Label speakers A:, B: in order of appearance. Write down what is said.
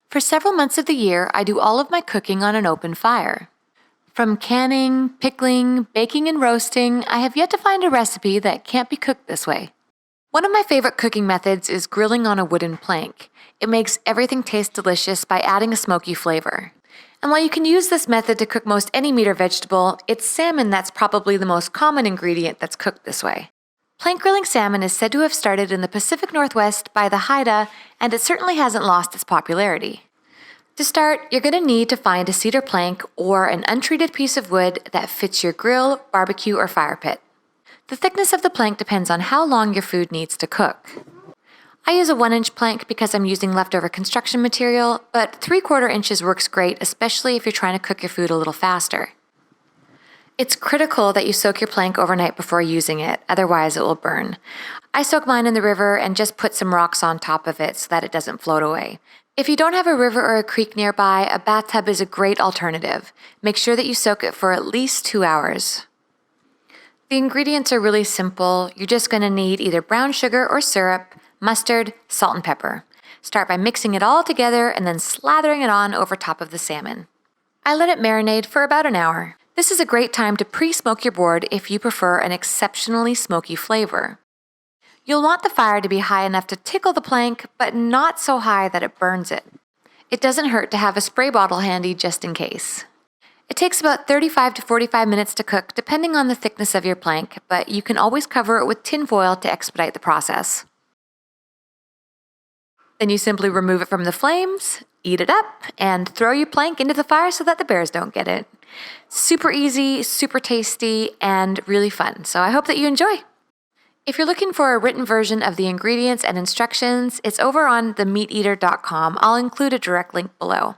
A: For several months of the year, I do all of my cooking on an open fire. From canning, pickling, baking, and roasting, I have yet to find a recipe that can't be cooked this way. One of my favorite cooking methods is grilling on a wooden plank. It makes everything taste delicious by adding a smoky flavor. And while you can use this method to cook most any meat or vegetable, it's salmon that's probably the most common ingredient that's cooked this way. Plank grilling salmon is said to have started in the Pacific Northwest by the Haida, and it certainly hasn't lost its popularity. To start, you're going to need to find a cedar plank or an untreated piece of wood that fits your grill, barbecue, or fire pit. The thickness of the plank depends on how long your food needs to cook. I use a 1-inch plank because I'm using leftover construction material, but 3/4 inches works great, especially if you're trying to cook your food a little faster. It's critical that you soak your plank overnight before using it, otherwise it will burn. I soak mine in the river and just put some rocks on top of it so that it doesn't float away. If you don't have a river or a creek nearby, a bathtub is a great alternative. Make sure that you soak it for at least 2 hours. The ingredients are really simple. You're just going to need either brown sugar or syrup, mustard, salt, and pepper. Start by mixing it all together and then slathering it on over top of the salmon. I let it marinate for about an hour. This is a great time to pre-smoke your board if you prefer an exceptionally smoky flavor. You'll want the fire to be high enough to tickle the plank, but not so high that it burns it. It doesn't hurt to have a spray bottle handy just in case. It takes about 35 to 45 minutes to cook, depending on the thickness of your plank, but you can always cover it with tin foil to expedite the process. Then you simply remove it from the flames, eat it up, and throw your plank into the fire so that the bears don't get it. Super easy, super tasty, and really fun, so I hope that you enjoy. If you're looking for a written version of the ingredients and instructions, it's over on themeateater.com. I'll include a direct link below.